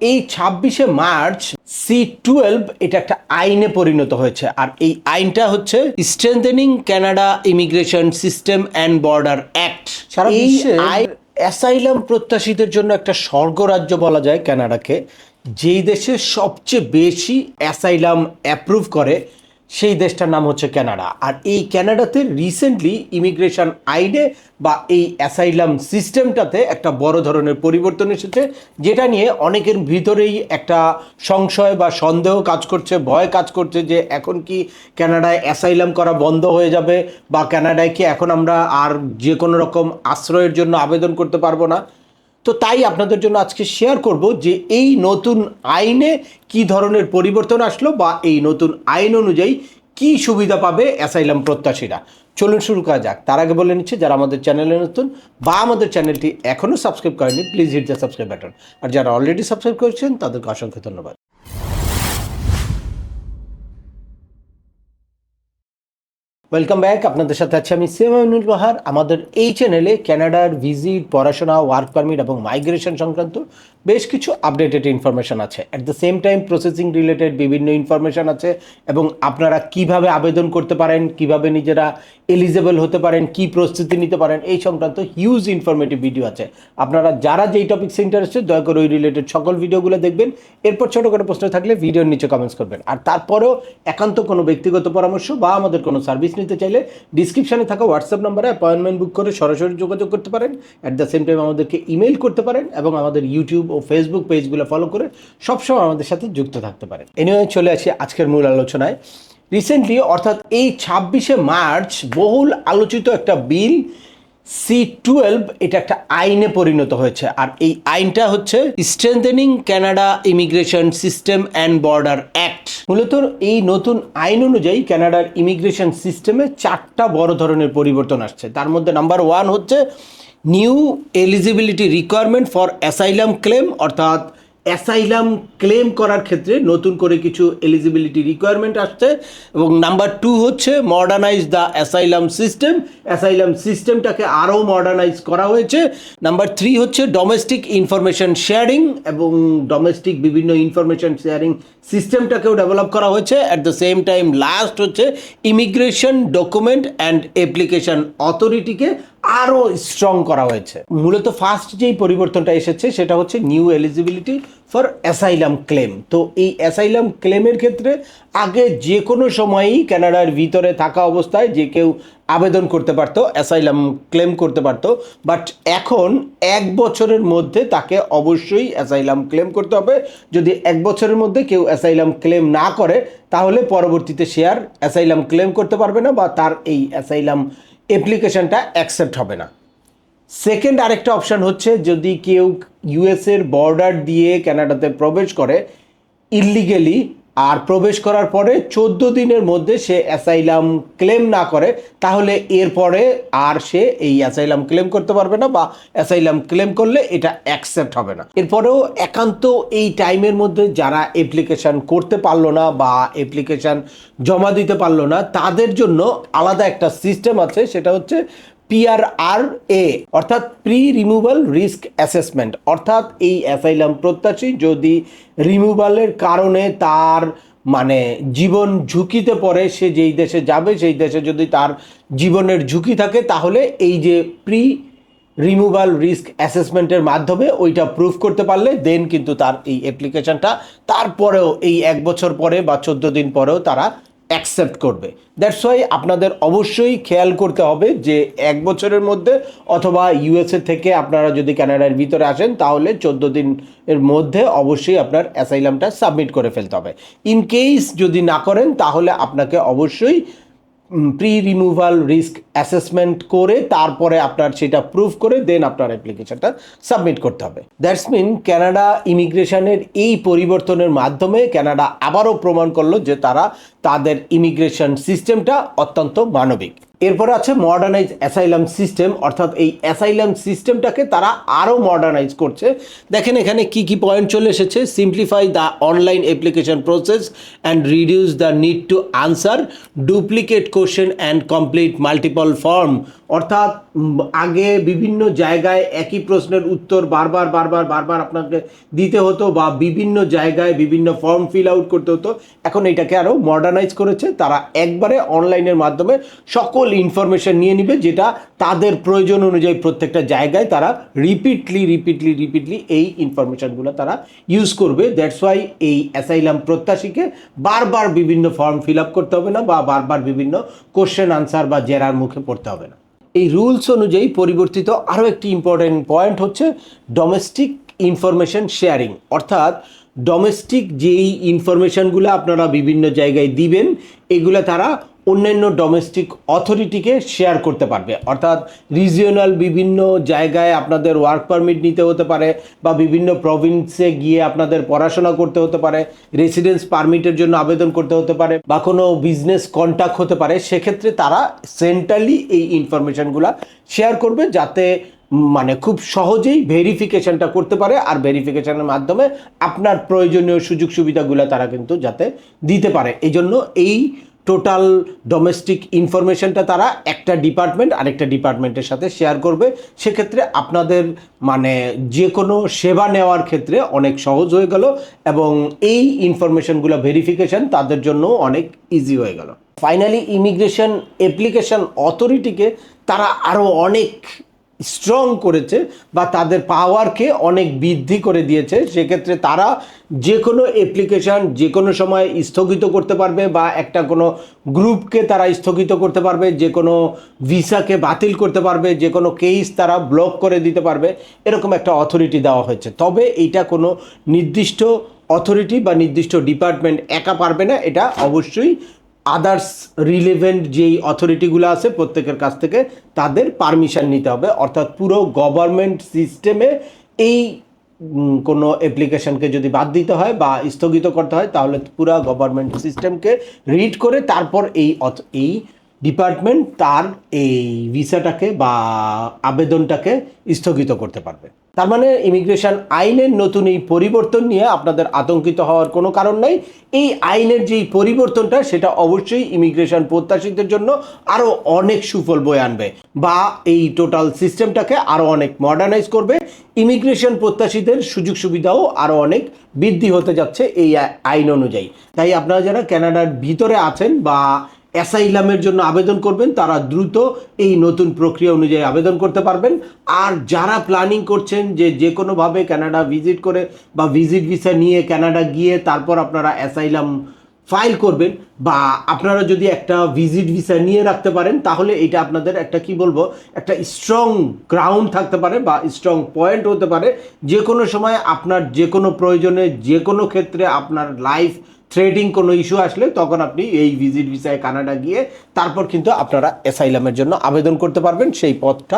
এই 26শে March C-12 এটা একটা আইনে পরিণত হয়েছে। আর এই আইনটা হচ্ছে strengthening Canada immigration system and border act. সারা বিশ্বে অ্যাসাইলাম প্রত্যাশীদের জন্য একটা স্বর্গরাজ্য বলা যায় কানাডাকে। যেই দেশে সবচেয়ে বেশি অ্যাসাইলাম অ্যাপ্রুভ করে সেই দেশটার নাম হচ্ছে কানাডা। আর এই কানাডাতে রিসেন্টলি ইমিগ্রেশন আইনে বা এই অ্যাসাইলাম সিস্টেমটাতে একটা বড় ধরনের পরিবর্তন এসেছে, যেটা নিয়ে অনেকের ভিতরেই একটা সংশয় বা সন্দেহ কাজ করছে, ভয় কাজ করছে যে এখন কি কানাডায় অ্যাসাইলাম করা বন্ধ হয়ে যাবে বা কানাডায় কি এখন আমরা আর যে কোনো রকম আশ্রয়ের জন্য আবেদন করতে পারবো না। তো তাই আপনাদের জন্য আজকে শেয়ার করব যে এই নতুন আইনে কি ধরনের পরিবর্তন আসলো বা এই নতুন আইন অনুযায়ী কি সুবিধা পাবে অ্যাসাইলাম প্রত্যাশীরা। চলুন শুরু করা যাক। তার আগে বলে নিচ্ছি, যারা আমাদের চ্যানেলে নতুন বা আমাদের চ্যানেলটি এখনও সাবস্ক্রাইব করেনি, please hit the subscribe button. আর যারা অলরেডি সাবস্ক্রাইব করেছেন তাদেরকে অসংখ্য ধন্যবাদ। Welcome back. আপনাদের সাথে আছি আমি সিএমনুল বাহার। আমাদের এই চ্যানেলে কানাডার ভিজিট, পড়াশোনা, ওয়ার্ক পারমিট এবং মাইগ্রেশন সংক্রান্ত বেশ কিছু আপডেটেড ইনফরমেশন আছে। At the same time processing related বিভিন্ন ইনফরমেশন আছে এবং আপনারা কিভাবে আবেদন করতে পারেন, কিভাবে নিজেরা এলিজেবল হতে পারেন, কি প্রস্তুতি নিতে পারেন, এই সংক্রান্ত হিউজ ইনফরমেটিভ ভিডিও আছে। আপনারা যারা যেই টপিক্সে ইন্টারেস্টেড দয়া করে ওই রিলেটেড সকল ভিডিওগুলো দেখবেন। এরপর ছোটো করে প্রশ্ন থাকলে ভিডিওর নিচে কমেন্টস করবেন। আর তারপরেও একান্ত কোনো ব্যক্তিগত পরামর্শ বা আমাদের কোনো সার্ভিস নিতে চাইলে ডিসক্রিপশনে থাকা হোয়াটসঅ্যাপ নাম্বারে অ্যাপয়েন্টমেন্ট বুক করে সরাসরি যোগাযোগ করতে পারেন। অ্যাট দ্য সেম টাইম আমাদেরকে ইমেল করতে পারেন এবং আমাদের ইউটিউব ও ফেসবুক পেজগুলো ফলো করে সবসময় আমাদের সাথে যুক্ত থাকতে পারেন। এনিওয়ে চলে আসি আজকের মূল আলোচনায়। রিসেন্টলি অর্থাৎ এই 26শে মার্চ বহুল আলোচিত একটা বিল C-12 এটা একটা আইনে পরিণত হয়েছে। আর এই আইনটা হচ্ছে strengthening Canada immigration system and border act. মূলত এই নতুন আইন অনুযায়ী কানাডার ইমিগ্রেশন সিস্টেমে 4টা বড় ধরনের পরিবর্তন আসছে। তার মধ্যে নাম্বার 1 হচ্ছে new eligibility requirement for asylum claim, অর্থাৎ অ্যাসাইলাম ক্লেম করার ক্ষেত্রে নতুন করে কিছু এলিজিবিলিটি রিকোয়ারমেন্ট আসছে। এবং নাম্বার 2 হচ্ছে modernise the asylum system, asylum সিস্টেমটাকে আরও মডার্নাইজ করা হয়েছে। নাম্বার 3 হচ্ছে ডোমেস্টিক ইনফরমেশন শেয়ারিং এবং ডোমেস্টিক বিভিন্ন ইনফরমেশন শেয়ারিং সিস্টেমটাকেও ডেভেলপ করা হয়েছে। At the same time last হচ্ছে ইমিগ্রেশন ডকুমেন্ট অ্যান্ড অ্যাপ্লিকেশন অথরিটিকে আরও স্ট্রং করা হয়েছে। মূলত ফার্স্ট যেই পরিবর্তনটা এসেছে সেটা হচ্ছে new eligibility for asylum claim. তো এই অ্যাসাইলাম ক্লেমের ক্ষেত্রে আগে যে কোনো সময়ই কানাডার ভিতরে থাকা অবস্থায় যে কেউ আবেদন করতে পারতো, অ্যাসাইলাম ক্লেম করতে পারতো। বাট এখন 1 বছরের মধ্যে তাকে অবশ্যই অ্যাসাইলাম ক্লেম করতে হবে। যদি 1 বছরের মধ্যে কেউ অ্যাসাইলাম ক্লেম না করে তাহলে পরবর্তীতে সে আর অ্যাসাইলাম ক্লেম করতে পারবে না বা তার এই অ্যাসাইলাম অ্যাপ্লিকেশনটা অ্যাকসেপ্ট হবে না। সেকেন্ড আরেকটা অপশান হচ্ছে যদি কেউ ইউএসের বর্ডার দিয়ে কানাডাতে প্রবেশ করে ইললিগেলি, আর প্রবেশ করার পরে 14 দিনের মধ্যে সে অ্যাসাইলাম ক্লেম না করে তাহলে এরপরে আর সে এই অ্যাসাইলাম ক্লেম করতে পারবে না বা অ্যাসাইলাম ক্লেম করলে এটা অ্যাকসেপ্ট হবে না। এরপরেও একান্ত এই টাইমের মধ্যে যারা অ্যাপ্লিকেশান করতে পারলো না বা অ্যাপ্লিকেশান জমা দিতে পারলো না তাদের জন্য আলাদা একটা সিস্টেম আছে, সেটা হচ্ছে PRRA অর্থাৎ প্রি রিমুভাল রিস্ক অ্যাসেসমেন্ট। অর্থাৎ এই অ্যাসাইলাম প্রত্যাশী যদি রিমুভালের কারণে তার জীবন ঝুঁকিতে পড়ে, সে যেই দেশে যাবে সেই দেশে যদি তার জীবনের ঝুঁকি থাকে তাহলে এই যে প্রি রিমুভাল রিস্ক অ্যাসেসমেন্টের মাধ্যমে ওইটা প্রুফ করতে পারলে দেন কিন্তু তার এই অ্যাপ্লিকেশনটা তারপরেও এই 1 বছর পরে বা 14 দিন পরেও তারা অ্যাকসেপ্ট করবে। দ্যাটস ওয়াই আপনাদের অবশ্যই খেয়াল করতে হবে যে 1 বছরের মধ্যে অথবা ইউএসএ থেকে আপনারা যদি কানাডার ভিতরে আসেন তাহলে 14 দিনের মধ্যে অবশ্যই আপনার অ্যাসাইলামটা সাবমিট করে ফেলতে হবে। ইন কেস যদি না করেন তাহলে আপনাকে অবশ্যই প্রি রিমুভাল রিস্ক অ্যাসেসমেন্ট করে তারপরে আপনার সেটা প্রুফ করে দেন আপনার অ্যাপ্লিকেশনটা সাবমিট করতে হবে। দ্যাটস মিন কানাডা ইমিগ্রেশনের এই পরিবর্তনের মাধ্যমে কানাডা আবারও প্রমাণ করলো যে তারা তাদের ইমিগ্রেশন সিস্টেমটা অত্যন্ত মানবিক। এরপরে আছে মডার্নাইজ অ্যাসাইলাম সিস্টেম, অর্থাৎ এই অ্যাসাইলাম সিস্টেমটাকে তারা আরও মডার্নাইজ করছে। দেখেন এখানে কি কি পয়েন্ট চলে এসেছে: simplify the online application process and reduce the need to answer duplicate question and complete multiple form. অর্থাৎ আগে বিভিন্ন জায়গায় একই প্রশ্নের উত্তর বারবার বারবার বারবার আপনাকে দিতে হতো বা বিভিন্ন জায়গায় বিভিন্ন ফর্ম ফিল আউট করতে হতো। এখন এটাকে আরও মডার্নাইজ করেছে, তারা একবারে অনলাইনের মাধ্যমে সকল ইনফরমেশন নিয়ে নিবে, যেটা তাদের প্রয়োজন অনুযায়ী প্রত্যেকটা জায়গায় তারা রিপিটলি এই ইনফরমেশনগুলো তারা ইউজ করবে। দ্যাটস ওয়াই এই অ্যাসাইলাম প্রত্যাশীকে বারবার বিভিন্ন ফর্ম ফিল আপ করতে হবে না বা বারবার বিভিন্ন কোশ্চেন আনসার বা জেরার মুখে পড়তে হবে না। এই রুলস অনুযায়ী পরিবর্তিত আরও একটি ইম্পর্টেন্ট পয়েন্ট হচ্ছে ডোমেস্টিক ইনফরমেশন শেয়ারিং। অর্থাৎ ডোমেস্টিক যেই ইনফরমেশনগুলো আপনারা বিভিন্ন জায়গায় দিবেন, এগুলো তারা অন্যান্য ডোমেস্টিক অথরিটিকে শেয়ার করতে পারবে। অর্থাৎ রিজিওনাল বিভিন্ন জায়গায় আপনাদের ওয়ার্ক পারমিট নিতে হতে পারে বা বিভিন্ন প্রভিন্সে গিয়ে আপনাদের পড়াশোনা করতে হতে পারে, রেসিডেন্স পারমিটের জন্য আবেদন করতে হতে পারে বা কোনো বিজনেস কন্ট্যাক্ট হতে পারে। সেক্ষেত্রে তারা সেন্ট্রালি এই ইনফরমেশনগুলো শেয়ার করবে, যাতে মানে খুব সহজেই ভেরিফিকেশনটা করতে পারে, আর ভেরিফিকেশনের মাধ্যমে আপনার প্রয়োজনীয় সুযোগ সুবিধাগুলো তারা কিন্তু যাতে দিতে পারে। এই জন্য এই টোটাল ডোমেস্টিক ইনফরমেশনটা তারা একটা ডিপার্টমেন্ট আরেকটা ডিপার্টমেন্টের সাথে শেয়ার করবে। সেক্ষেত্রে আপনাদের মানে যে কোনো সেবা নেওয়ার ক্ষেত্রে অনেক সহজ হয়ে গেল এবং এই ইনফরমেশনগুলো ভেরিফিকেশন তাদের জন্য অনেক ইজি হয়ে গেল। ফাইনালি ইমিগ্রেশন অ্যাপ্লিকেশন অথরিটিকে তারা আরও অনেক স্ট্রং করেছে বা তাদের পাওয়ারকে অনেক বৃদ্ধি করে দিয়েছে। সেক্ষেত্রে তারা যে কোনো অ্যাপ্লিকেশান যে কোনো সময় স্থগিত করতে পারবে বা একটা কোনো গ্রুপকে তারা স্থগিত করতে পারবে, যে কোনো ভিসাকে বাতিল করতে পারবে, যে কোনো কেস তারা ব্লক করে দিতে পারবে, এরকম একটা অথরিটি দেওয়া হয়েছে। তবে এইটা কোনো নির্দিষ্ট অথরিটি বা নির্দিষ্ট ডিপার্টমেন্ট একা পারবে না, এটা অবশ্যই আদার্স রিলেভেন্ট যেই অথরিটিগুলো আছে প্রত্যেকের কাছ থেকে তাদের পারমিশন নিতে হবে। অর্থাৎ পুরো গভর্নমেন্ট সিস্টেমে এই কোনো অ্যাপ্লিকেশনকে যদি বাদ দিতে হয় বা স্থগিত করতে হয়, তাহলে পুরো গভর্নমেন্ট সিস্টেমকে রিড করে তারপর এই ডিপার্টমেন্ট তার এই ভিসাটাকে বা আবেদনটাকে স্থগিত করতে পারবে। তার মানে ইমিগ্রেশন আইনের নতুন এই পরিবর্তন নিয়ে আপনাদের আতঙ্কিত হওয়ার কোনো কারণ নাই। এই আইনের যেই পরিবর্তনটা সেটা অবশ্যই ইমিগ্রেশন প্রত্যাশীদের জন্য আরও অনেক সুফল বয়ে আনবে বা এই টোটাল সিস্টেমটাকে আরও অনেক মডার্নাইজ করবে। ইমিগ্রেশন প্রত্যাশীদের সুযোগ সুবিধাও আরও অনেক বৃদ্ধি হতে যাচ্ছে এই আইন অনুযায়ী। তাই আপনারা যারা কানাডার ভিতরে আছেন বা অ্যাসাইলামের জন্য আবেদন করবেন, তারা দ্রুত এই নতুন প্রক্রিয়া অনুযায়ী আবেদন করতে পারবেন। আর যারা প্ল্যানিং করছেন যে কোনোভাবে কানাডা ভিজিট করে বা ভিজিট ভিসা নিয়ে কানাডা গিয়ে তারপর আপনারা অ্যাসাইলাম ফাইল করবেন, বা আপনারা যদি একটা ভিজিট ভিসা নিয়ে রাখতে পারেন, তাহলে এটা আপনাদের একটা কি বলবো একটা স্ট্রং গ্রাউন্ড থাকতে পারে বা স্ট্রং পয়েন্ট হতে পারে। যে কোনো সময় আপনার যে কোনো প্রয়োজনে যে কোনো ক্ষেত্রে আপনার লাইফ থ্রেডিং কোনো ইস্যু আসলে তখন আপনি এই ভিজিট ভিসায় কানাডা গিয়ে তারপর কিন্তু আপনারা অ্যাসাইলামের জন্য আবেদন করতে পারবেন। সেই পথটা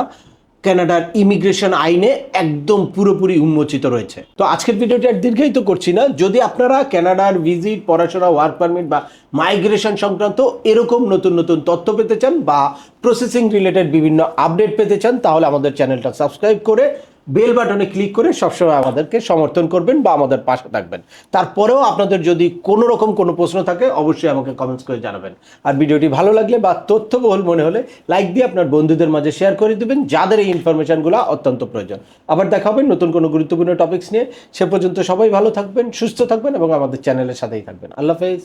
কানাডার ইমিগ্রেশন আইনে একদম পুরোপুরি উন্মোচিত রয়েছে। তো আজকের ভিডিওটি আর দীর্ঘায়িত করছি না। যদি আপনারা কানাডার ভিজিট, পড়াশোনা, ওয়ার্ক পারমিট বা মাইগ্রেশন সংক্রান্ত এরকম নতুন নতুন তথ্য পেতে চান বা প্রসেসিং রিলেটেড বিভিন্ন আপডেট পেতে চান, তাহলে আমাদের চ্যানেলটা সাবস্ক্রাইব করে বেল বাটনে ক্লিক করে সবসময় আমাদেরকে সমর্থন করবেন বা আমাদের পাশে থাকবেন। তারপরেও আপনাদের যদি কোনো রকম কোনো প্রশ্ন থাকে অবশ্যই আমাকে কমেন্টস করে জানাবেন। আর ভিডিওটি ভালো লাগলে বা তথ্যবহুল মনে হলে লাইক দিয়ে আপনার বন্ধুদের মাঝে শেয়ার করে দেবেন যাদের এই ইনফরমেশনগুলো অত্যন্ত প্রয়োজন। আবার দেখা হবে নতুন কোনো গুরুত্বপূর্ণ টপিকস নিয়ে। সে পর্যন্ত সবাই ভালো থাকবেন, সুস্থ থাকবেন এবং আমাদের চ্যানেলের সাথেই থাকবেন। আল্লাহ হাফেজ।